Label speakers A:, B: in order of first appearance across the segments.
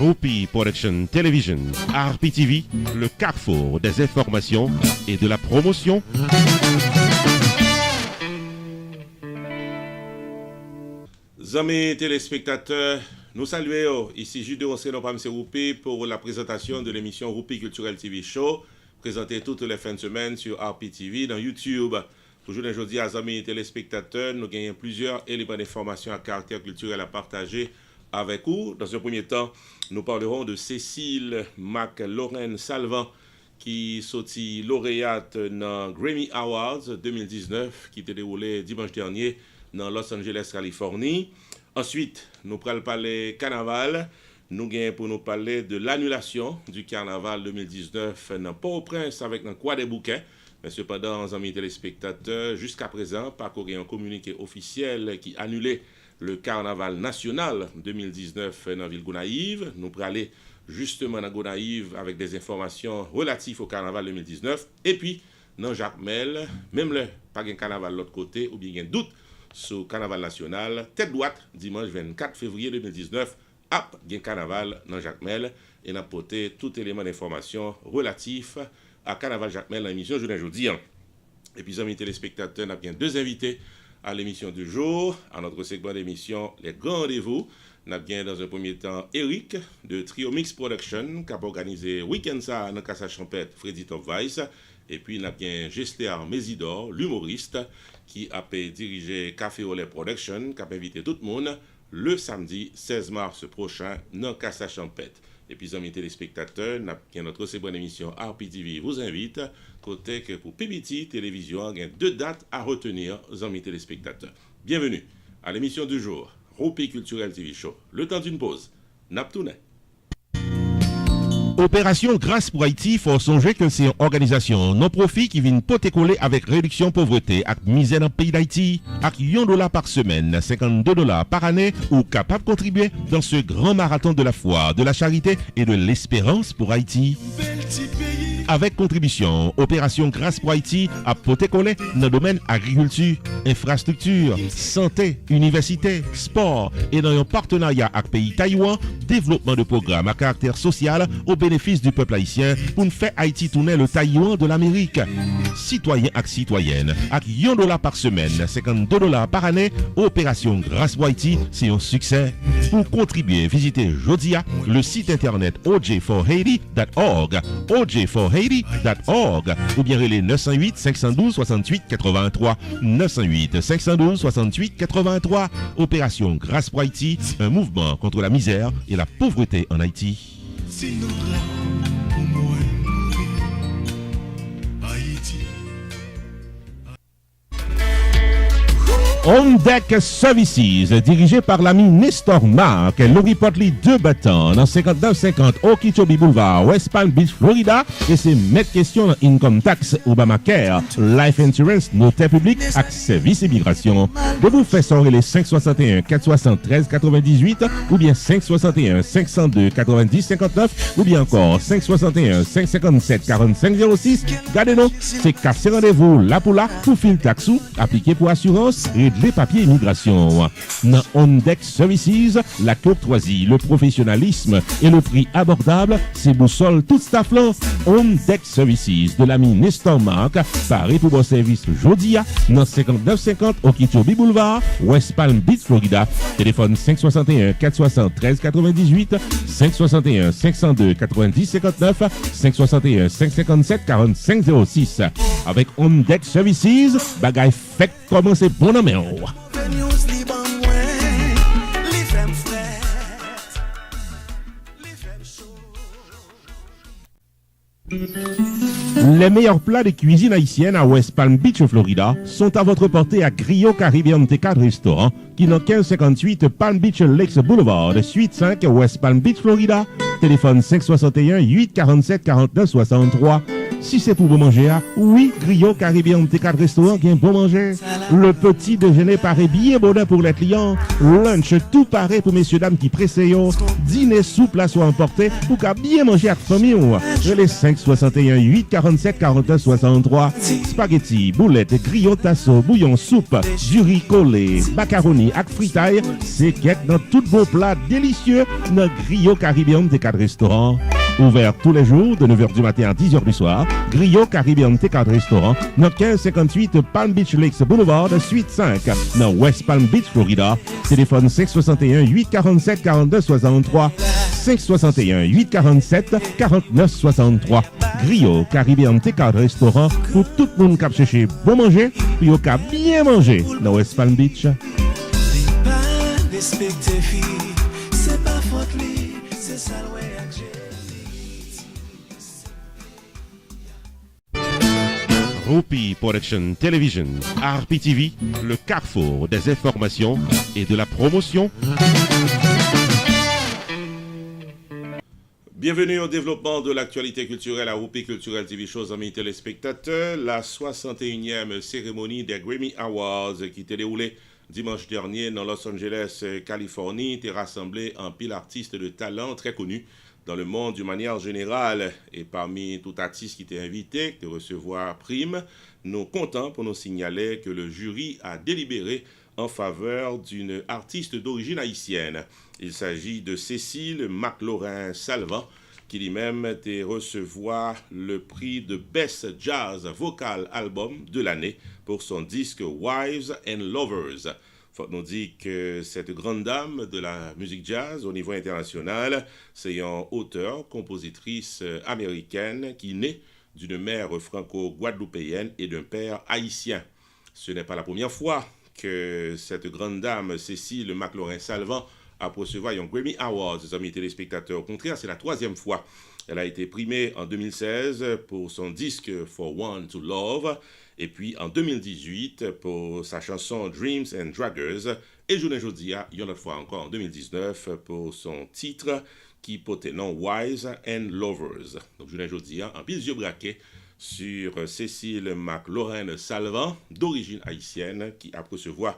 A: Rupi Production Television, RPTV, le carrefour des informations et de la promotion. Amis téléspectateurs, nous saluons ici Jude Ronceau Pam Rupi pour la présentation de l'émission Rupi Culturel TV Show, présentée toutes les fins de semaine sur RPTV dans YouTube. Toujours aujourd'hui, amis téléspectateurs, nous gagnons plusieurs éléments d'information à caractère culturel à partager avec vous. Dans un premier temps, nous parlerons de Cécile McLaurin Salvant, qui sortit lauréate dans Grammy Awards 2019, qui était déroulé dimanche dernier dans Los Angeles, Californie. Ensuite, nous allons parler carnaval. Nous allons pour nous parler de l'annulation du carnaval 2019 dans Port-au-Prince avec un quoi des bouquets. Mais cependant, amis téléspectateurs, jusqu'à présent, pas qu'il y ait un communiqué officiel qui annulait le carnaval national 2019 dans la ville Gonaïve. Nous allons aller justement dans Gonaïve avec des informations relatives au carnaval 2019. Et puis, dans Jacmel, même le pas de carnaval de l'autre côté, ou bien un doute sur le carnaval national, tête droite, dimanche 24 février 2019, ap gen carnaval dans Jacmel, et n'a porté tout élément d'information relatif à carnaval Jacmel dans l'émission aujourd'hui. Et puis, amis téléspectateurs, nous avons deux invités à l'émission du jour, à notre segment d'émission Les Grands Rendez-vous. Nous avons dans un premier temps Eric de Trio Mix Production, qui a organisé Week-end ça dans Casa Champette, Freddy Top Vice. Et puis, nous avons Gester Mésidor, l'humoriste, qui a dirigé Café Olé Production, qui a invité tout le monde le samedi 16 mars prochain dans Casa Champette. Et puis, amis téléspectateurs, notre très bonne émission RPTV vous invite, côté que pour PBT Télévision, il y a deux dates à retenir, amis téléspectateurs. Bienvenue à l'émission du jour, Rupi Culturel TV Show. Le temps d'une pause, Naptounet. Opération Grâce pour Haïti, faut songer que c'est une organisation non-profit qui vient poter coller avec réduction pauvreté et misère dans le pays d'Haïti. Avec $1 par semaine, $52 par année, ou capable de contribuer dans ce grand marathon de la foi, de la charité et de l'espérance pour Haïti. Avec contribution, Opération Grâce pour Haïti a poter coller dans le domaine agriculture, infrastructure, santé, université, sport et dans un partenariat avec le pays Taïwan, développement de programmes à caractère social au bénéfice du peuple haïtien pour nous faire Haïti tourner le Taïwan de l'Amérique. Citoyens et citoyennes, avec $1 par semaine, $52 par année, Opération Grâce pour Haïti, c'est un succès. Pour contribuer, visitez Jodia le site internet oj4haiti.org, oj4haiti.org, ou bien les 908 512 68 83, 908 512 68 83. Opération Grâce pour Haïti, un mouvement contre la misère et la pauvreté en Haïti. On Deck Services, dirigé par l'ami Nestor Mark, Laurie Potley 2 battants dans 5950 Okeechobee Boulevard, West Palm Beach, Florida, et c'est mettre question dans Income Tax, Obamacare, Life Insurance, notaire public, et service immigration. De vous faire sortir les 561 473 98 ou bien 561 502 90 59 ou bien encore 561 557 45 06. Gardez-nous, c'est casser rendez-vous là pour fil taxou, appliqué pour assurance et les papiers immigration. Dans On-Deck Services, la courtoisie, le professionnalisme et le prix abordable, c'est boussole tout staff là. On-Deck Services de l'ami Nestor Mark, paré pour vos services Jodia, dans 5950 Okeechobee Boulevard, West Palm Beach, Florida. Téléphone 561 473 98, 561 502 90 59, 561 557 45 06. Avec On-Deck Services, bagaille fait comment c'est bon en main. Les meilleurs plats de cuisine haïtienne à West Palm Beach, Florida, sont à votre portée à Griot Caribbean T4 Restaurant, qui dans 1558 Palm Beach Lakes Boulevard, suite 5 West Palm Beach, Florida. Téléphone 561 847 49 63.
B: Si c'est pour bon manger, oui, Griot Caribbean T4 Restaurant qui est bon manger. Le petit déjeuner paraît bien bonheur pour les clients. Lunch tout paraît pour messieurs dames qui pressent. Dîner souple à soit emporté pour qu'à bien manger avec famille. Les 561 8 47 41 63. Spaghetti, boulettes, grillot tasso, bouillon, soupe, du riz collé, macaroni avec fritaille. C'est quête dans tout bon plat délicieux. Notre Griot Caribbean T4 Restaurant. Ouvert tous les jours de 9h du matin à 10h du soir. Griot Caribbean T4 Restaurant, dans 1558 Palm Beach Lakes Boulevard, suite 5, dans West Palm Beach, Florida. Téléphone 561 847 42 63. 561 847 49 63. Griot Caribbean T4 Restaurant pour tout le monde qui a cherché bon manger, puis au cas bien manger dans West Palm Beach. Rupi Production Television, RPTV, le carrefour des informations et de la promotion.
A: Bienvenue au développement de l'actualité culturelle à Rupi Cultural TV Show, amis téléspectateurs. La 61e cérémonie des Grammy Awards qui était déroulée dimanche dernier dans Los Angeles, Californie, était rassemblée en pile artistes de talent très connus dans le monde d'une manière générale. Et parmi tout artiste qui était invité de recevoir prime, nous comptons pour nous signaler que le jury a délibéré en faveur d'une artiste d'origine haïtienne. Il s'agit de Cécile McLaurin-Salvant, qui lui-même était recevoir le prix de Best Jazz Vocal Album de l'année pour son disque Wives and Lovers. Faut nous dire que cette grande dame de la musique jazz au niveau international, c'est une auteure, compositrice américaine qui naît d'une mère franco-guadeloupéenne et d'un père haïtien. Ce n'est pas la première fois que cette grande dame, Cécile McLaurin-Salvant, a recevoir un Grammy Awards, les amis téléspectateurs. Au contraire, c'est la 3e fois. Elle a été primée en 2016 pour son disque For One to Love, et puis en 2018 pour sa chanson Dreams and Draggers, et journée aujourd'hui, une autre fois encore en 2019 pour son titre qui portait nom Wives and Lovers. Donc journée aujourd'hui, en pile yeux braqués sur Cécile McLaurin-Salvant, d'origine haïtienne, qui a recevoir.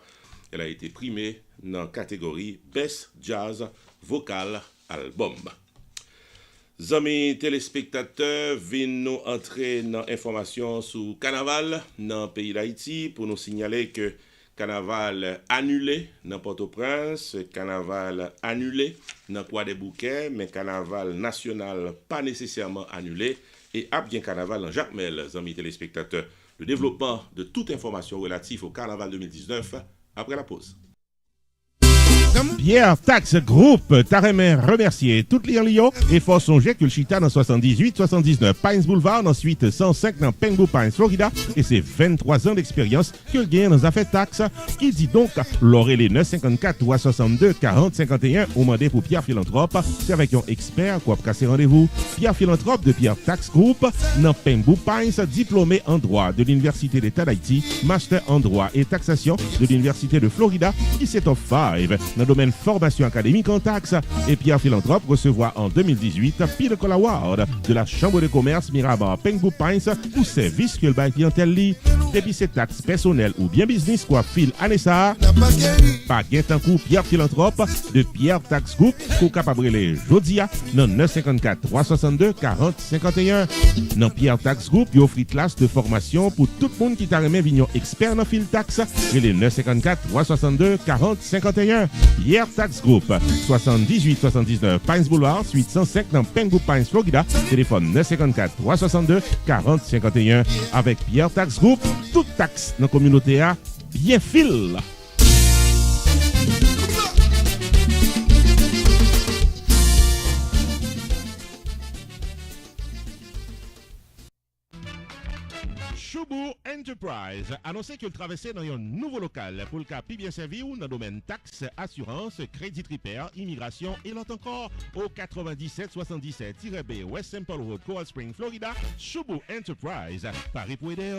A: Elle a été primée dans la catégorie Best Jazz Vocal Album. Amis téléspectateurs, viennent nous entrer dans l'information sur Carnaval dans le pays d'Haïti pour nous signaler que Carnaval annulé dans Port-au-Prince, Carnaval annulé dans Croix-des-Bouquets, mais Carnaval national pas nécessairement annulé et a bien Carnaval dans Jacmel, amis téléspectateurs. Le développement de toute information relative au Carnaval 2019 après la pause.
B: Pierre Tax Group, Taremen remercier toutes les Lyon et faut songer que le Chita dans 78-79 Pines Boulevard, ensuite 105 dans Pengu Pines, Florida, et c'est 23 ans d'expérience que le gain dans affaires taxes, qui dit donc l'aurait les 954 362 40 51 au mandé pour Pierre Philanthrope, c'est avec un expert quoi casser rendez-vous. Pierre Philanthrope de Pierre Tax Group, dans Pengu Pines, diplômé en droit de l'Université d'État d'Haïti, master en droit et taxation de l'Université de Florida, qui s'est en 5 dans le domaine formation académique en taxes, et Pierre Philanthrope recevoir en 2018 Pinnacle Award de la Chambre de commerce Mirabar Pengu Pines pour service que le bail clientèle lit. Depuis ses taxes personnelles ou bien business quoi fil Anessa, pas gain tant coup Pierre Philanthrope de Pierre Tax Group pour capable les Jodia dans 954 362 40 51. Dans Pierre Tax Group, il offre classe de formation pour tout le monde qui t'a remis vignon expert dans fil taxe et les 954 362 40 51. Pierre Tax Group 78 79 Pines Boulevard, suite 105 dans Pengu Pines, Florida. Téléphone 954 362 40 51. Avec Pierre Tax Group, toute taxe dans la communauté a bien fil. Choubou Enterprise annonçait qu'il traversait dans un nouveau local pour le cas plus bien servi ou dans le domaine taxes, assurance, crédit repair, immigration et l'autre encore au 9777-B West Simple Road, Coral Spring, Florida, Choubou Enterprise. Paris pour aider,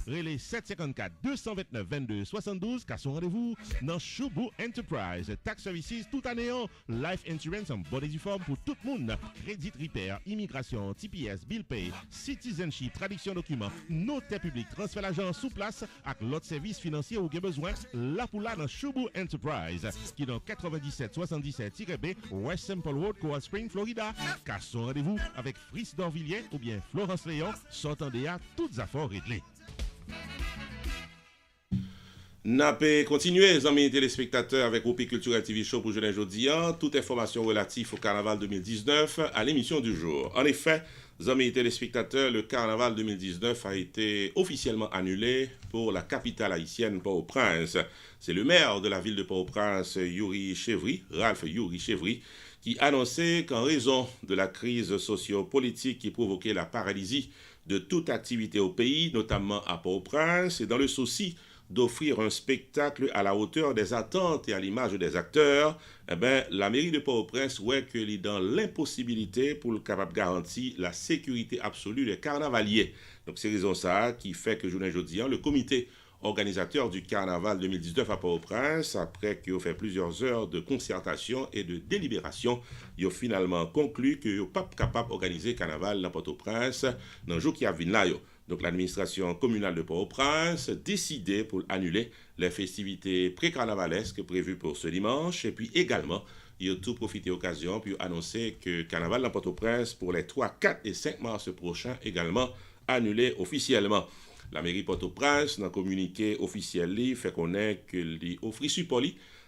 B: relais 754-229-22-72 car son rendez-vous dans Choubou Enterprise. Tax Services tout année, life insurance en bonne et due forme pour tout le monde, crédit repair, immigration, TPS, bill pay, citizenship, traduction documents, notaire public, transfert l'argent sous place avec l'autre service financier ou avez besoin là pour là dans Choubou Enterprise qui est dans 9777-B West Simple Road, Coral Spring, Florida. Car son rendez-vous avec Fritz Dorvilliers ou bien Florence Léon sortant à toutes affaires réglées.
A: N'a pas continué, les amis téléspectateurs, avec Roupi Culturel TV Show pour jeudi aujourd'hui. Toute information relative au carnaval 2019 à l'émission du jour. En effet, les amis téléspectateurs, le carnaval 2019 a été officiellement annulé pour la capitale haïtienne Port-au-Prince. C'est le maire de la ville de Port-au-Prince, Ralph Yuri Chevry, qui annonçait qu'en raison de la crise socio-politique qui provoquait la paralysie de toute activité au pays, notamment à Port-au-Prince, et dans le souci d'offrir un spectacle à la hauteur des attentes et à l'image des acteurs, la mairie de Port-au-Prince qu'elle est dans l'impossibilité pour le capable garantir la sécurité absolue des carnavaliers. Donc c'est raison ça qui fait que aujourd'hui, le comité organisateur du carnaval 2019 à Port-au-Prince, après qu'il a fait plusieurs heures de concertation et de délibération, il a finalement conclu qu'il n'est pas capable d'organiser le carnaval dans Port-au-Prince dans le jour qui a venu là. Donc l'administration communale de Port-au-Prince décidait pour annuler les festivités pré-carnavalesques prévues pour ce dimanche. Et puis également, il a tout profité d'occasion pour annoncer que le carnaval dans Port-au-Prince pour les 3, 4 et 5 mars prochains également annulé officiellement. La mairie Port-au-Prince, dans le communiqué officiel, fait connaître qu'elle offre support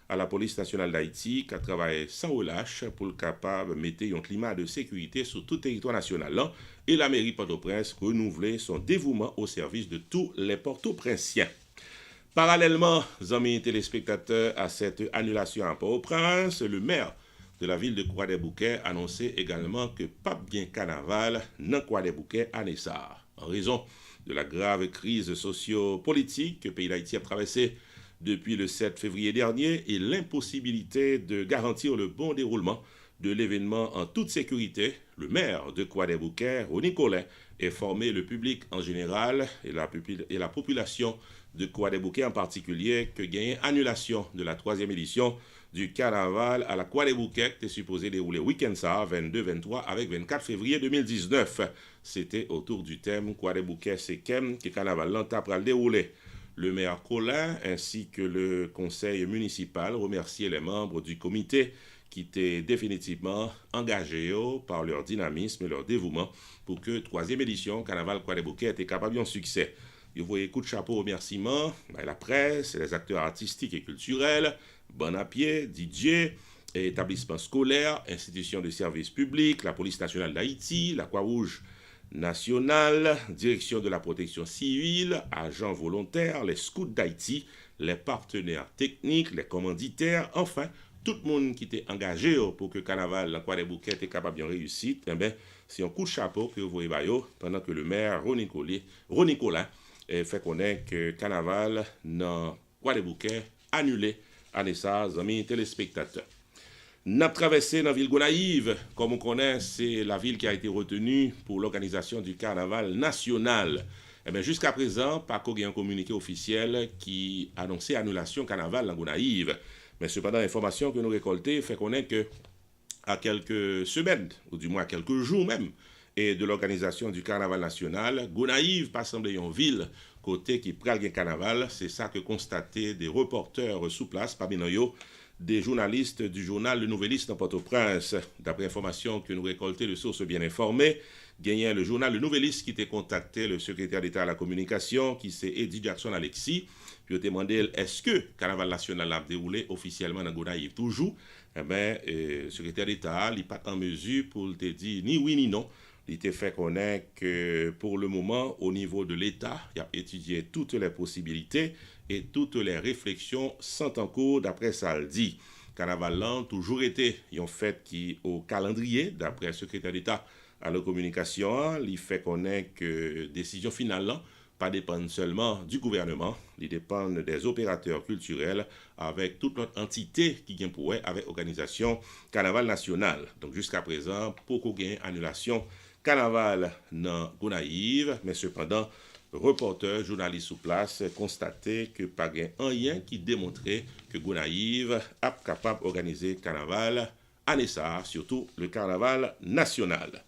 A: à la police nationale d'Haïti qui a travaillé sans relâche pour le capable de mettre un climat de sécurité sur tout le territoire national. Et la mairie Port-au-Prince renouveler son dévouement au service de tous les Port-au-Princiens. Parallèlement, amis téléspectateurs, à cette annulation à Port-au-Prince, le maire de la ville de Croix-des-Bouquets annonçait également que pas bien carnaval dans Croix-des-Bouquets à Nessar. En raison de la grave crise socio-politique que le pays d'Haïti a traversée depuis le 7 février dernier et l'impossibilité de garantir le bon déroulement de l'événement en toute sécurité, le maire de Croix-des-Bouquets, Ronnie Collet, informé le public en général et la population de Croix-des-Bouquets en particulier que gagne annulation de la 3e édition du carnaval à la Croix-des-Bouquets qui est supposé dérouler week-end ça, 22, 23 avec 24 février 2019. C'était autour du thème Croix-des-Bouquets c'est Kem que carnaval l'entame pour le dérouler. Le maire Colin ainsi que le conseil municipal remerciaient les membres du comité qui étaient définitivement engagés par leur dynamisme et leur dévouement pour que 3e édition Carnaval Croix-des-Bouquets était capable d'un succès. Vous voyez coup de chapeau remerciements, la presse, les acteurs artistiques et culturels, bon à pied, DJ, établissements scolaires, institutions de services publics, la police nationale d'Haïti, la Croix-Rouge nationale, direction de la protection civile, agents volontaires, les scouts d'Haïti, les partenaires techniques, les commanditaires, enfin, tout le monde qui était engagé pour que le carnaval, la Croix-des-Bouquets, était capable de réussir, c'est un coup de chapeau que vous voyez pendant que le maire Ronnie Colin fait connaître que le carnaval dans Croix-des-Bouquets annulé à Nessar, amis téléspectateurs. N'a traversé dans la ville Gonaïve, comme on connaît, c'est la ville qui a été retenue pour l'organisation du carnaval national. Jusqu'à présent, pas qu'il y ait un communiqué officiel qui annonçait annulation carnaval dans Gonaïve. Mais cependant, l'information que nous récoltons fait connaître que à quelques semaines, ou du moins à quelques jours même, et de l'organisation du carnaval national, Gonaïve pas semblé une ville côté qui pral un carnaval. C'est ça que constataient des reporters sous place, parmi nous, des journalistes du journal Le Nouvelliste en Port-au-Prince. D'après information que nous récoltons de sources bien informées, gagnait le journal Le Nouvelliste qui était contacté le secrétaire d'État à la communication, qui c'est Eddie Jackson Alexis, puis il a demandé est-ce que le carnaval national a déroulé officiellement dans Gonaïve toujours. Le secrétaire d'État n'est pas en mesure pour te dire ni oui ni non. Il était fait connaître que pour le moment, au niveau de l'État, il a étudié toutes les possibilités et toutes les réflexions sont en cours d'après ça le dit. Carnaval lent toujours été un fait qui au calendrier d'après le secrétaire d'État à la communication, il fait connaître que décision finale là pas dépendre seulement du gouvernement, il dépend des opérateurs culturels avec toute notre entité qui vient pour avec organisation Carnaval national. Donc jusqu'à présent, pour qu'on ait annulation Carnaval dans Gonaïve, mais cependant, reporters, journalistes sur place constataient que pas rien qui démontrait que Gonaïve est capable d'organiser Carnaval année ça, surtout le Carnaval national.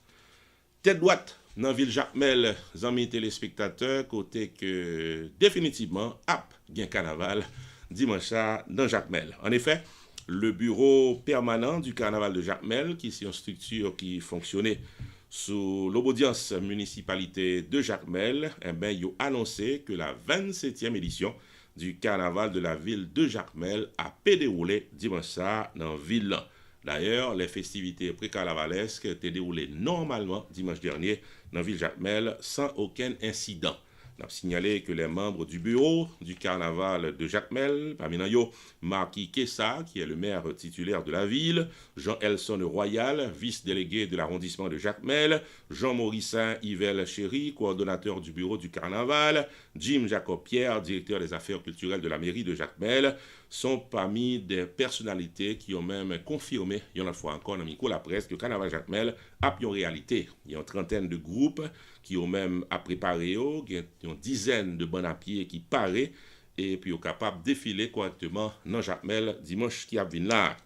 A: Tête droite dans la ville Jacmel, amis téléspectateurs, côté que définitivement, gain carnaval dimanche dans Jacmel. En effet, le bureau permanent du carnaval de Jacmel, qui est une structure qui fonctionnait sous l'obédience municipalité de Jacmel, a annoncé que la 27e édition du carnaval de la ville de Jacmel a déroulé dimanche dans la ville. D'ailleurs, les festivités pré-carnavalesques étaient déroulées normalement dimanche dernier dans la ville Jacmel sans aucun incident. On a signalé que les membres du bureau du carnaval de Jacmel, parmi eux, Marquis Kessa, qui est le maire titulaire de la ville, Jean-Elson Royal, vice-délégué de l'arrondissement de Jacmel, Jean-Maurice Yvel Chéry, coordonnateur du bureau du carnaval, Jim Jacob Pierre, directeur des affaires culturelles de la mairie de Jacmel, sont parmi des personnalités qui ont même confirmé, il y en a une fois encore dans la presse, que le carnaval Jacmel a une réalité. Il y a une trentaine de groupes qui ont même préparé, il y a une dizaine de bons à pied qui paraissent et puis sont capables de défiler correctement dans Jacmel dimanche qui a venu là.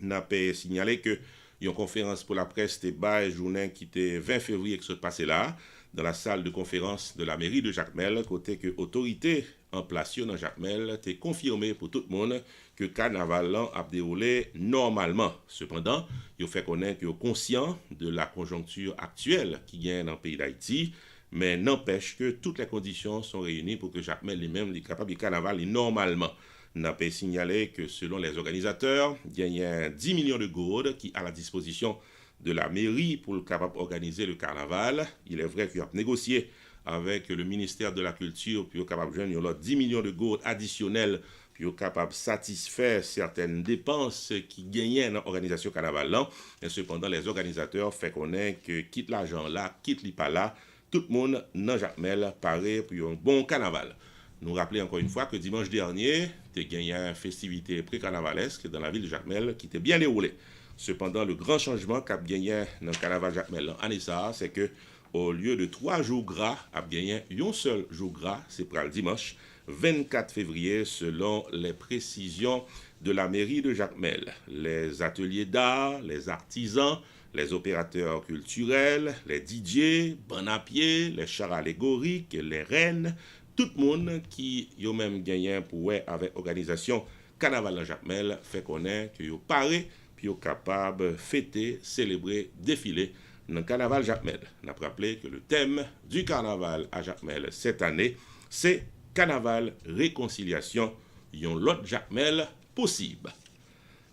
A: On a signalé que il y a une conférence pour la presse était journée qui était 20 février qui s'est passé là dans la salle de conférence de la mairie de Jacmel, côté que autorité en place dans Jacmel t'est confirmé pour tout le monde que carnaval a déroulé normalement. Cependant, il fait connaître qu'ils sont conscients de la conjoncture actuelle qui gagne dans le pays d'Haïti, mais n'empêche que toutes les conditions sont réunies pour que Jacmel lui-même est capable de carnaval normalement. On a signalé que selon les organisateurs, il y a 10 millions de gourdes qui à la disposition de la mairie pour le capable organiser le carnaval. Il est vrai qu'il a négocié avec le ministère de la Culture pour capable de gagner 10 millions de gourdes additionnelles pour capable satisfaire certaines dépenses qui gagnaient dans l'organisation carnaval. Et cependant, les organisateurs font connaître que quitte l'argent là, quitte l'IPA là, tout le monde dans Jacmel paraît pour un bon carnaval. Nous rappelons encore une fois que dimanche dernier, il y a gagné une festivité pré-carnavalesque dans la ville de Jacmel qui était bien déroulée. Cependant, le grand changement qu'a gagné dans le carnaval Jacmel en ça, c'est que au lieu de 3 jours gras, a gagné un seul jour gras, c'est pour le dimanche 24 février, selon les précisions de la mairie de Jacmel. Les ateliers d'art, les artisans, les opérateurs culturels, les DJ, bon à pied, les chars allégoriques, les reines, tout le monde qui a même gagné pour avec organisation Carnaval en Jacmel fait connaître que yo paré puis yo capable fêter, célébrer, défiler dans le Carnaval Jacmel. On a rappelé que le thème du Carnaval à Jacmel cette année, c'est Carnaval réconciliation, yon l'autre Jacmel possible.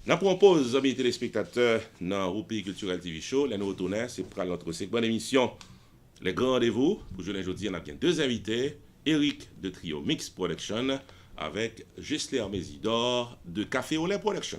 A: On propose, amis téléspectateurs, dans Roupi Culturel TV Show, les nouveaux tournages, c'est pour notre segment d'émission Les Grands Rendez-vous. Pour aujourd'hui, on a bien 2 invités. Eric de Trio Mix Production avec Gisler Mésidor de Café au lait Production.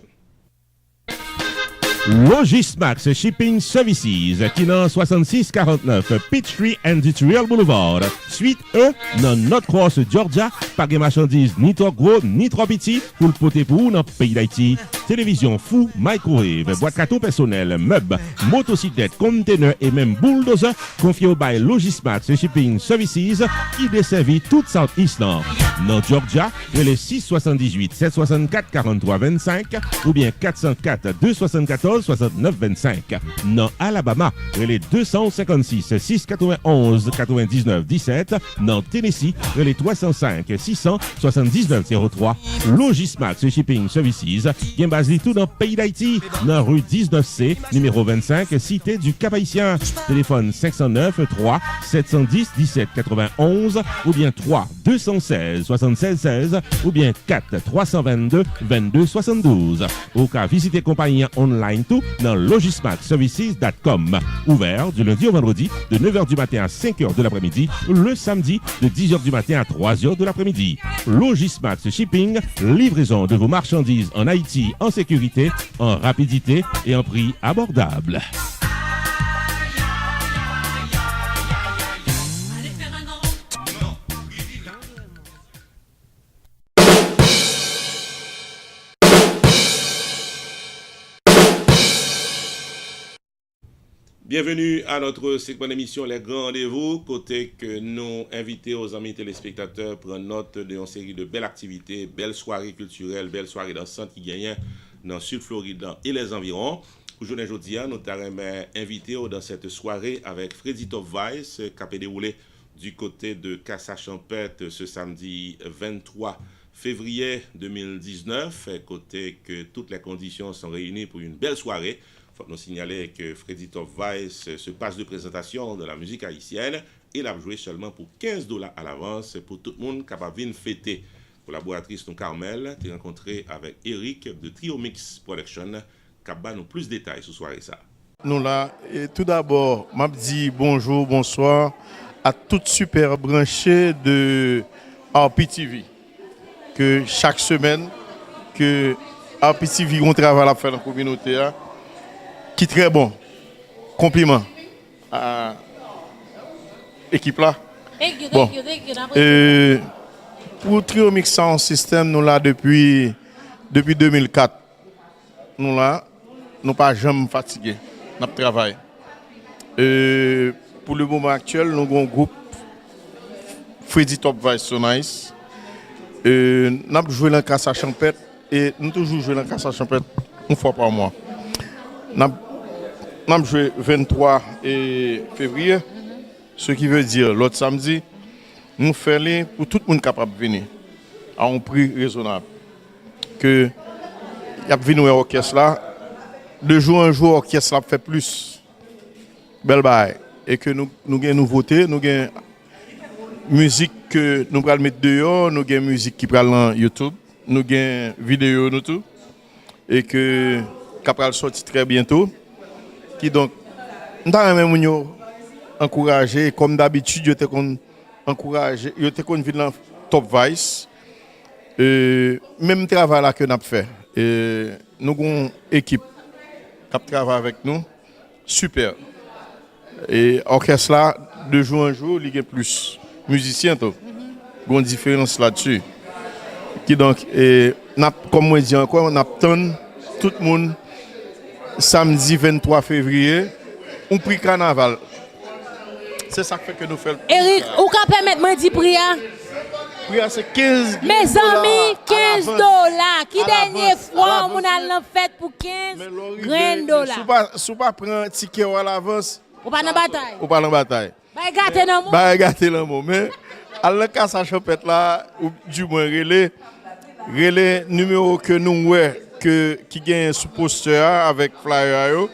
B: Logismax Shipping Services qui dans 6649 Peachtree Industrial Boulevard. Suite E dans North Cross Georgia, pas de marchandises ni trop gros ni trop petits pour le poter pour dans le pays d'Haïti. Télévision fou, microwave, boîte carton personnel, meubles, motocyclettes, containers et même bulldozer confiés au bail Logismax Shipping Services qui desservit toute South Island. Dans Georgia, les 678 764 43 25 ou bien 404 274 69 25. Dans Alabama, les 256 691 99 17. Dans Tennessee, les 305 679 03. Logismax Shipping Services, qui est basé tout dans le pays d'Haïti, dans rue 19C, numéro 25, cité du Cap-Haïtien. Téléphone 509 3 710 17 91 ou bien 3 216 76 16 ou bien 4 322 22 72. Au cas visiter compagnie online tout dans logismaxservices.com. Ouvert du lundi au vendredi de 9h du matin à 5h de l'après-midi, le samedi de 10h du matin à 3h de l'après-midi. Logismax Shipping, livraison de vos marchandises en Haïti en sécurité, en rapidité et en prix abordable.
A: Bienvenue à notre segment d'émission Les Grands Rendez-vous, côté que nous invitons aux amis téléspectateurs prendre note d'une série de belles activités, belles soirées culturelles, belles soirées dansantes qui gagnent dans Sud Floride et les environs. Aujourd'hui, nous t'avons invité dans cette soirée avec Freddy Top Vice qui a déroulé du côté de Casa-Champêtre ce samedi 23 février 2019, côté que toutes les conditions sont réunies pour une belle soirée. Il faut nous signaler que Freddy Top Vice se passe de présentation de la musique haïtienne. Il a joué seulement pour $15 à l'avance pour tout le monde capable de fêter. Collaboratrice ton Carmel, tu es rencontré avec Eric de Trio Mix Production, qui a nous plus de détails ce soir.
C: Nous là, et tout d'abord, m'a dit bonjour, bonsoir à toutes super branchées de RPTV. Que chaque semaine, que RPTV on travaille à faire dans la communauté. Qui est très bon. Compliment à l'équipe là. Bon. Pour Trio Mix Sound System, nous là depuis 2004. Nous là, nous pas jamais fatigués. Nous travaillons. Pour le moment actuel, nous avons un groupe Freddy Top Vice So Nice. Nous avons joué dans Casa-Champêtre et nous toujours joué dans Casa-Champêtre une fois par mois. Nous avons joué 23 février, ce qui veut dire l'autre samedi, nous faisons pour tout le monde capable de venir à un prix raisonnable. Que y a venu à l'orchestre là, de jour en jour, l'orchestre là fait plus. Belle baille. Et que nous avons une nouveauté, nous avons musique que nous allons mettre dehors, nous avons musique qui prend dans YouTube, nous avons vidéo, nous tout. Et que capable sortir très bientôt. Qui donc, nous avons encouragé, comme d'habitude, je t'ai encouragé, je t'ai convié dans Top Vice. Même travail là que nous avons fait. Nous avons une équipe qui travaille avec nous. Super. Et l'orchestre là, de jour en jour, il y a plus. Musiciens, il y a une différence là-dessus. Qui donc, comme moi je dis encore, on attend tout le monde. Samedi 23 février, on prix carnaval. C'est ça que nous faisons.
D: Eric, ou qu'à permettre moi dire prix?
C: Prix c'est 15.
D: Mes amis, $15. Qui dernière fois on a fait pour 15 $?
C: Si pas prendre un ticket à l'avance,
D: ou pas dans bataille.
C: Ou pas dans bataille.
D: Bah gâter dans mot.
C: Bah gâter dans mot. Mais à la Casa-Champêtre là, ou du moins relais numéro que nous ouais. Qui gagne sous poster avec flyer yo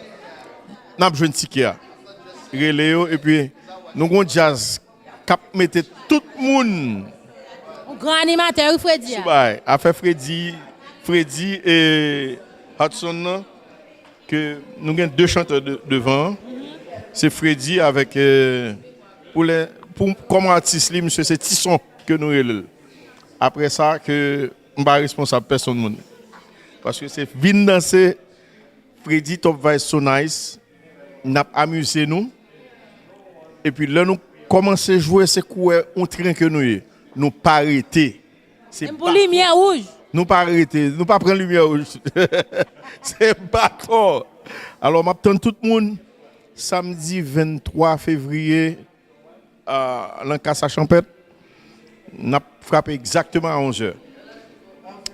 C: n'a besoin de ticket relais et puis nous gon jazz cap mettre tout le monde
D: un grand animateur Freddy
C: a fait Freddy et Hudson que nous avons deux chanteurs devant c'est Freddy avec pour comme artiste li monsieur c'est Tisson que nous relève après ça que on pas responsable personne monde. Parce que c'est venir danser Freddy Top Vice So Nice, n'a amusé nous. Et puis là, nous commençons à jouer ce coups on train que nous pas arrêter.
D: C'est pour lumière rouge.
C: Nous pas arrêter, nous pas prendre lumière rouge. C'est bâton. Alors, m'attend tout le monde samedi 23 février dans Casa-Champêtre. N'a frappé exactement à 11h.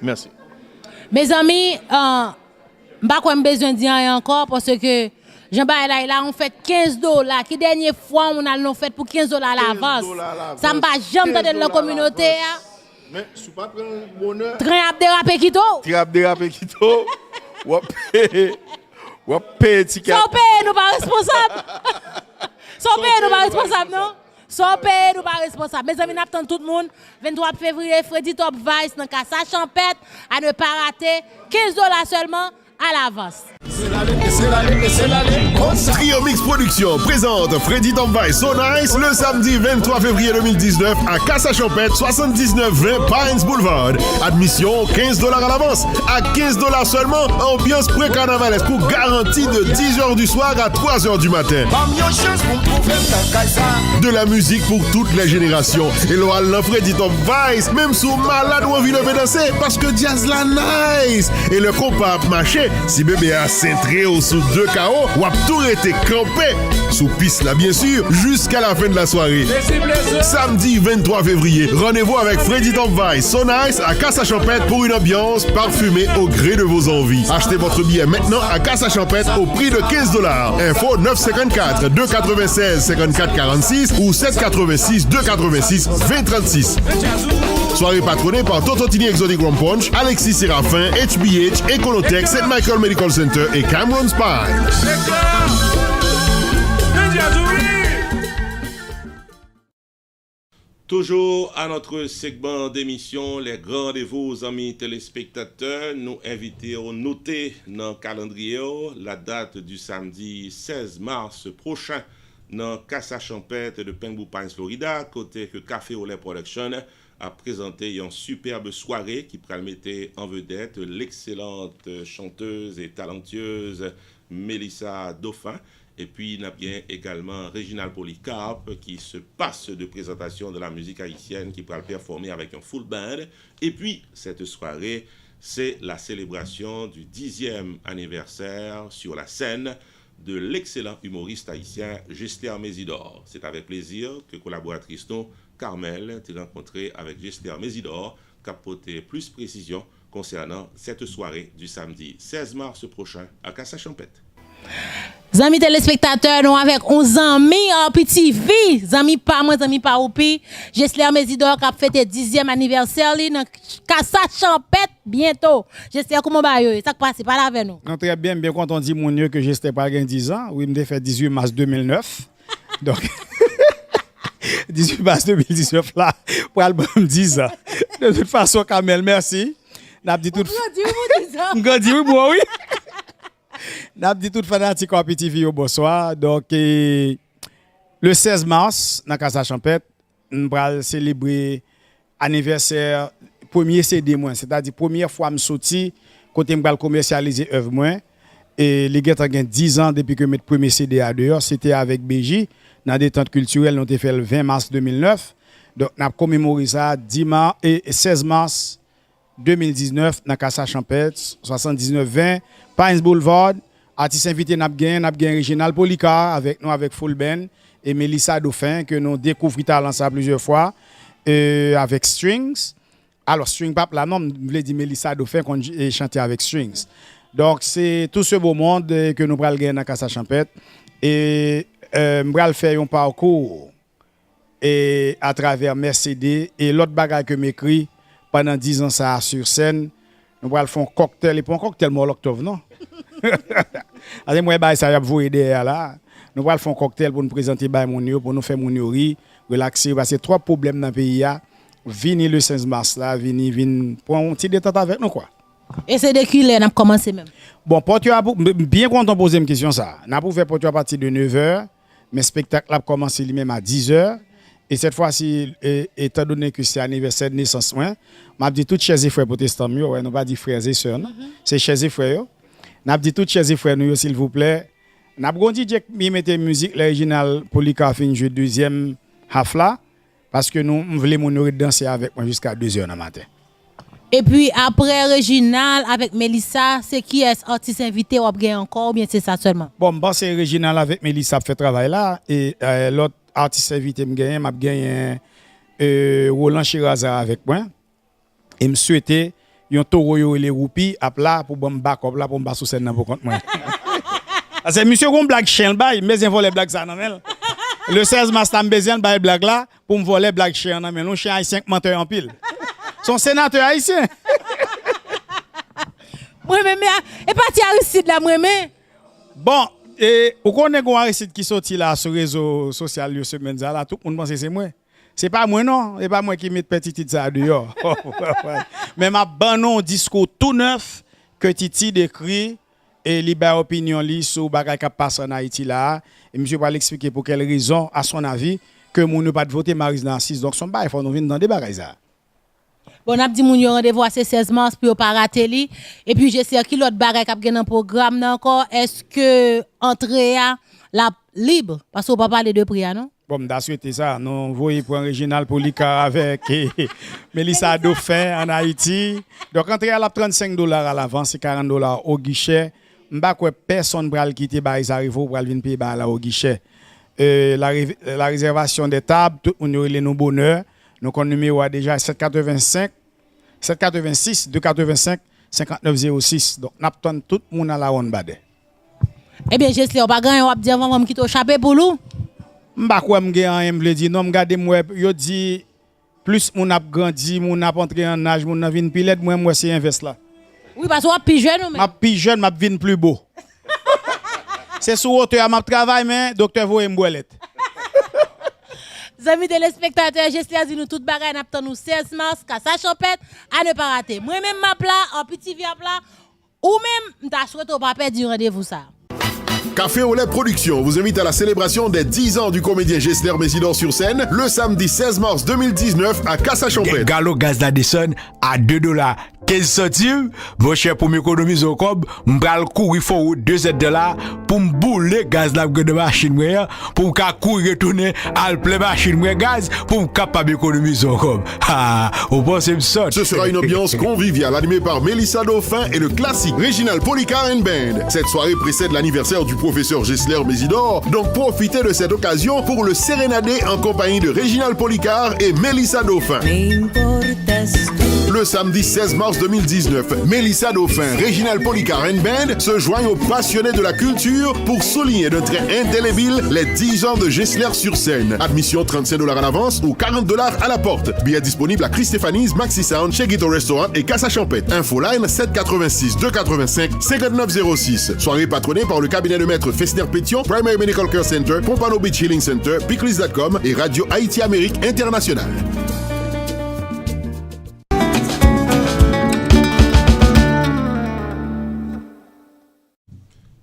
C: Merci.
D: Mes amis, je n'ai pas besoin de dire encore parce que Jean-Baïla, là, on fait $15. Qui dernière fois, on a fait pour $15 à l'avance. Ça ne va jamais dans la communauté.
C: Mais si pas prendre bonheur.
D: Train à déraper Quito.
C: Ou payer ticket.
D: Sans payer, nous pas responsables. Sans payer, nous pas responsables, non? Sans payer, nous pas responsables. Mes amis, nous attendons tout le monde. 23 février, Freddy Top Vice, dans Casa-Champêtre, à ne pas rater. $15 seulement à l'avance.
E: Trio Mix Production présente Freddy Top Vice So Nice le samedi 23 février 2019 à Casa-Champêtre, 7920 Pines Boulevard. Admission $15 à l'avance. À $15 seulement, ambiance pré-carnavalesque pour garantie de 10h du soir à 3h du matin. De la musique pour toutes les générations. Et l'on Freddy Top Vice, même sous malade ou envie de danser, parce que jazz la nice. Et le compas marché, si bébé a Saint-Tri centré sous 2 KO, ou a tout été campé sous piste là bien sûr, jusqu'à la fin de la soirée. Samedi 23 février, rendez-vous avec Freddy Top Vice, So Nice à Casa Champêtre pour une ambiance parfumée au gré de vos envies. Achetez votre billet maintenant à Casa Champêtre au prix de $15. Info 954 296 54 46 ou 786 286 2036. Soirée patronnée par Tototini Exotic Rum Punch, Alexis Séraphin, HBH, Econotech, St. Michael Medical Center et Cameron Spine.
A: Toujours à notre segment d'émission, les grands rendez-vous, amis téléspectateurs, nous invitons à noter dans le calendrier la date du samedi 16 mars prochain dans Casa Champêtre de Pengboo Pines, Florida, côté que Café Olé Production a présenté une superbe soirée qui permettait en vedette l'excellente chanteuse et talentueuse Mélissa Dauphin. Et puis, il y a bien également Réginald Polycarpe qui se passe de présentation de la musique haïtienne qui pourra performer avec un full band. Et puis, cette soirée, c'est la célébration du 10e anniversaire sur la scène de l'excellent humoriste haïtien Gester Mésidor. C'est avec plaisir que collaboratrice non Carmel t'est rencontré avec Gester Mésidor qui a apporté plus de précision concernant cette soirée du samedi 16 mars prochain à Casa Champêtre.
D: Amis téléspectateurs, nous avec 11 amis en petit vie, amis pas moi, amis pas oupi. J'espère Mésidor qui a fêté 10e anniversaire dans Casa Champêtre bientôt. J'espère comment va yo, ça passe pas là avec nous.
F: Non, très bien, bien quand on dit mon Dieu que j'étais pas 10 ans, oui, me fait 18 mars 2009. Donc 18 mars 2019 là pour album 10 ans. De toute façon Kamel, merci. N'a dit tout. On dit oui moi oui. N'a dit tout fanatique en petit bonsoir. Donc le 16 mars dans Casa Champêtre, nous allons célébrer anniversaire premier CD moi, c'est-à-dire première fois me sorti côté me commercialiser œuvre moi et les gars ont 10 ans depuis que mettre premier CD à dehors, c'était avec BJ dans des détente culturelle, nous avons fait le 20 mars 2009. Donc nous avons commémoré ça 16 mars 2019 dans Casa Champêtre 79-20 Pines Boulevard. Artiste invité n'a gagné Réginald Polycarpe avec nous avec Full Band et Mélissa Dauphin que nous découvrons talent ça plusieurs fois avec Strings. Alors String Pap là non, je voulais dire Mélissa Dauphin qu'on chantait avec Strings. Donc c'est tout ce beau monde que nous pral gagner dans Casa Champêtre et m'pral faire un parcours et à travers Mercedes et l'autre bagage que m'écrit pendant 10 ans ça sur scène. Nous pral faire un cocktail et pas un cocktail Molotov non. Allez moi bah ça y a vous aider là. Nous pral faire un cocktail pour nous présenter bah mon pour nous faire mon riz, relaxer parce que 3 problèmes dans le pays a. Vini le 16 mars là, vini pour un petit détente avec nous quoi.
D: Et c'est de qui on a commencé même.
F: Bon, portrait bien content poser une question ça. N'a pas fait portrait à partir de 9h, mais spectacle a commencé lui-même à 10h et cette fois-ci étant donné que c'est anniversaire de naissance moi, m'a dit tous chers et frères protestants mieux, ouais, non pas dit frères et sœurs non. C'est chers et frères. N'a dit tous chers et frères nous s'il vous plaît. N'a pas dit que mettez musique l'original Polycarpe fin jeu deuxième half là. Parce que nous voulons m'honorer danser avec moi jusqu'à 2h du matin.
D: Et puis après Réginald avec Mélissa, c'est qui est artiste invité ou bien encore ou bien c'est ça seulement?
F: Bon, c'est Réginald avec Mélissa fait travail là et l'autre artiste invité m'a gagné Roland Chiraza avec moi. Et me souhaiter un taureau et les roupies à plat pour me backup là pour me passer scène pour compte moi. C'est monsieur gon blague chien bail mais il les blagues ça non elle. Le 16 mars, je besoin de blague là pour me voler blague chien. Mais nous, chien haïtien qui menteur en pile. Son sénateur haïtien.
D: Moi-même, et parti Aristide là, moi-même.
F: Bon, et vous connaissez un Aristide qui sorti là sur les réseaux sociaux, le semaine là, tout le monde pense que c'est moi. C'est pas moi non, c'est pas moi qui mets petit ça dehors. Mais ma banon discours tout neuf que Titi décrit. Et libère opinion li sur bagay qui passe en Haïti là et monsieur va l'expliquer pour quelle raison à son avis que moun ne pas voter Marie Narcisse donc son bail faut nous venir dans des bagay ça.
D: Bon n'a dit moun yo rendez-vous à 16 mars pour pas rater li et puis je sais qui l'autre bagay qui a dans programme encore est-ce que entrée la libre parce qu'on pas parler de prix non?
F: Bon m'da souhaité ça non voyez pour un Réginald Polycarpe avec Mélissa Dauphin en Haïti donc entrée à la $35 à l'avance et $40 au guichet. m'pa quoi personne pral quitter Baris Arrivo pour venir payer là au guichet. La réservation des tables, tout le monde nous bonheur. Donc on numéro déjà 786 285 5906. Donc n'attend tout le monde à la ronde bade.
D: Eh bien, Jesler, on pas gagner, on va dire avant qui t'a échappé pour nous.
F: M'pa quoi m'gagner, me dit non m'gade moi yo dit plus mon a grandi, mon a entré en âge, mon a vinn pilette, moi c'est inverse là.
D: Oui, parce qu'on a plus jeune ou
F: m'a plus jeune, m'a vinn plus beau. C'est sous hauteur m'a travail mais docteur voye m'boilette.
D: Amis téléspectateurs, Jesler dit nous toute bagaille n'attend nous 16 mars, Casa Champêtre à ne pas rater. Moi même m'a plat en petit via plat ou même m'ta souhaité pas perdre du rendez-vous ça.
E: Café au lait Production vous invite à la célébration des 10 ans du comédien Jesler Messidor sur scène le samedi 16 mars 2019 à Casa Champêtre.
G: Galo gaz la descend à $2. 15 centimes, mon cher pour m'économiser au cob, m'bral courir fort $2 pour m'bouler gaz la de machine moi pour m'ka courir retourner à plein machine moi gaz pour m'capable économiser au cob. Ah, on pense me sort.
E: Ce sera une ambiance conviviale animée par Mélissa Dauphin et le classique Reginald Policar and Band. Cette soirée précède l'anniversaire du professeur Jesler Messidor, donc profitez de cette occasion pour le sérénader en compagnie de Reginald Policar et Mélissa Dauphin. Le samedi 16 mars 2019, Mélissa Dauphin, Reginald Policar and Band se joignent aux passionnés de la culture pour souligner d'un trait indélébile les 10 ans de Jesler sur scène. Admission $35 à l'avance ou $40 à la porte. Billets disponibles à Chris Stéphanie's, Maxi Sound, chez Guito Restaurant et Casa Champêtre. Infoline 786 285 5906. Soirée patronnée par le cabinet de maître Fessner Pétion, Primary Medical Care Center, Pompano Beach Healing Center, Pickles.com et Radio Haïti Amérique Internationale.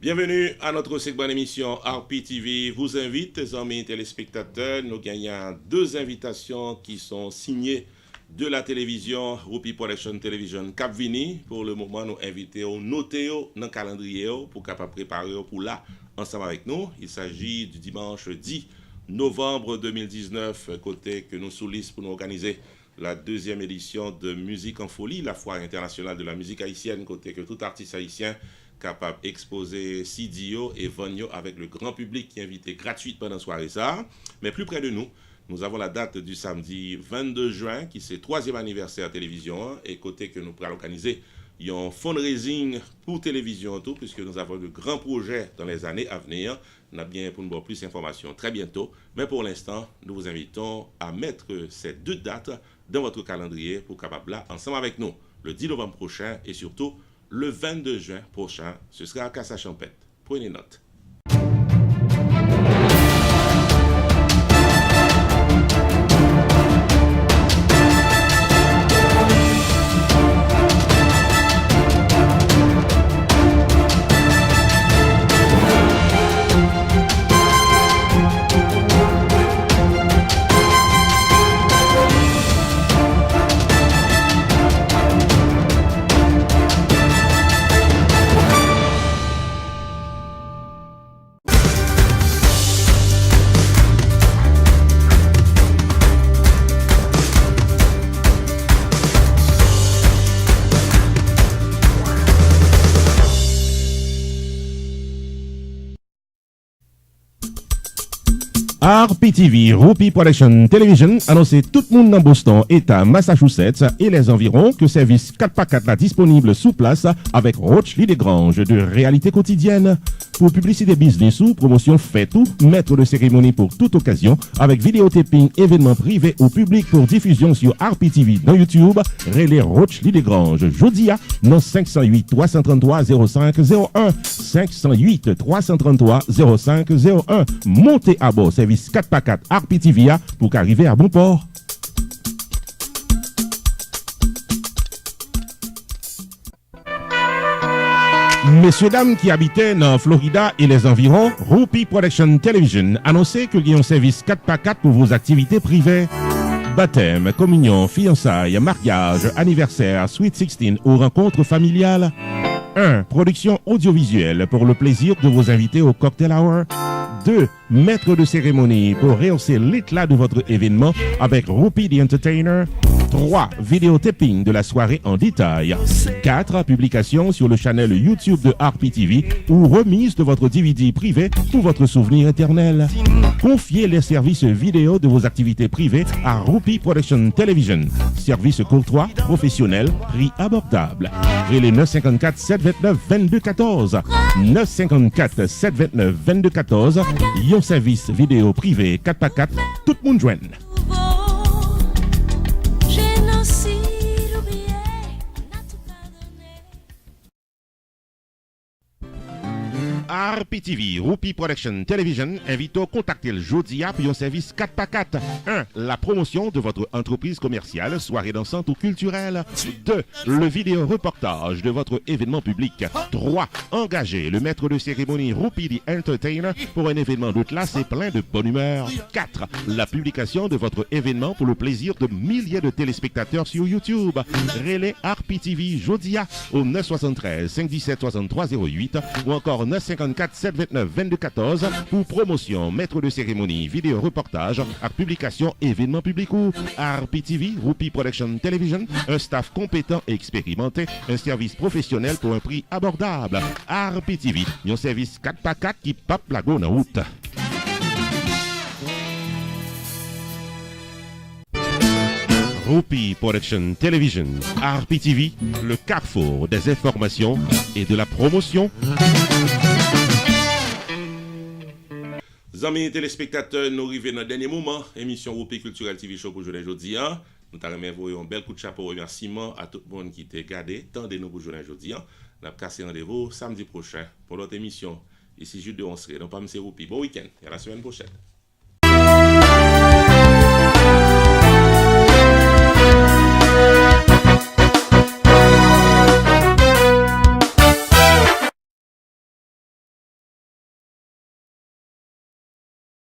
A: Bienvenue à notre segment d'émission RPTV vous invite, les amis téléspectateurs. Nous gagnons 2 invitations qui sont signées de la télévision Rupi Production Television Cap Vini. Pour le moment, nous invitons noter dans le calendrier pour capable préparer pour là ensemble avec nous. Il s'agit du dimanche 10 novembre 2019, côté que nous soulissons pour nous organiser la 2e édition de Musique en Folie, la foire internationale de la musique haïtienne, côté que tout artiste haïtien capable d'exposer CDO et Vanyo avec le grand public qui est invité gratuitement pendant la soirée ça. Mais plus près de nous, nous avons la date du samedi 22 juin, qui c'est 3e anniversaire télévision, et côté que nous pourrons organiser un fundraising pour télévision tout, puisque nous avons de grands projets dans les années à venir. On a bien pour nous avoir plus d'informations très bientôt. Mais pour l'instant, nous vous invitons à mettre ces 2 dates dans votre calendrier pour capable là ensemble avec nous le 10 novembre prochain et surtout le 22 juin prochain. Ce sera à Casa Champêtre. Prenez note.
B: RPTV, Rupi Production Television, annoncé tout le monde dans Boston, État, Massachusetts et les environs que service 4x4 là disponible sous place avec Roach Lee Desgranges de réalité quotidienne. Pour publicité business ou promotion fait tout, maître de cérémonie pour toute occasion avec vidéotaping, événements privés ou publics pour diffusion sur RPTV dans YouTube, relais Roach Lee Desgranges. Jodia, non 508 333 0501 508 333 0501. Montez à bord service 4x4 RPTV pour qu'arriver à bon port. Messieurs, dames qui habitaient dans Florida et les environs, Rupi Production Television annonçait qu'il y a un service 4x4 pour vos activités privées. Baptême, communion, fiançailles, mariage, anniversaire, Sweet 16 ou rencontres familiales. 1. Production audiovisuelle pour le plaisir de vos invités au cocktail hour. 2. maître de cérémonie pour rehausser l'éclat de votre événement avec Roupi the Entertainer. 3. Vidéotaping de la soirée en détail. 4. Publication sur le channel YouTube de RPTV ou remise de votre DVD privé pour votre souvenir éternel. Confiez les services vidéo de vos activités privées à Roupi Production Television. Service courtois, professionnel, prix abordable. Relais 954 729 2214. 954 729 2214. Yon service vidéo privé 4x4, tout le monde joigne. RPTV, Roupi Production Television, invite à contacter le Jodia pour un service 4x4. 1. La promotion de votre entreprise commerciale, soirée dansante ou culturelle. 2. Le vidéo reportage de votre événement public. 3. Engager le maître de cérémonie Roupi the Entertainer pour un événement de classe et plein de bonne humeur. 4. La publication de votre événement pour le plaisir de milliers de téléspectateurs sur YouTube. Relais RPTV Jodia au 973 517 6308 ou encore 954 729 2214 pour promotion, maître de cérémonie, vidéo reportage, à publication, événement public ou RPTV, Roupi Production Television, un staff compétent et expérimenté, un service professionnel pour un prix abordable. RPTV, un service 4x4 qui pape la go en route. Roupi Production Television, RPTV, le carrefour des informations et de la promotion.
A: Amis téléspectateurs, nous arrivons dans le dernier moment. Émission Roupi Cultural TV Show pour aujourd'hui. Nous t'avons envoyé un bel coup de chapeau remerciement à tout le monde qui t'a regardé. Tendez-nous pour aujourd'hui. Nous avons cassé rendez-vous samedi prochain pour notre émission. Ici, Jude de Onsré. Donc, pas M. Roupi. Bon week-end et à la semaine prochaine.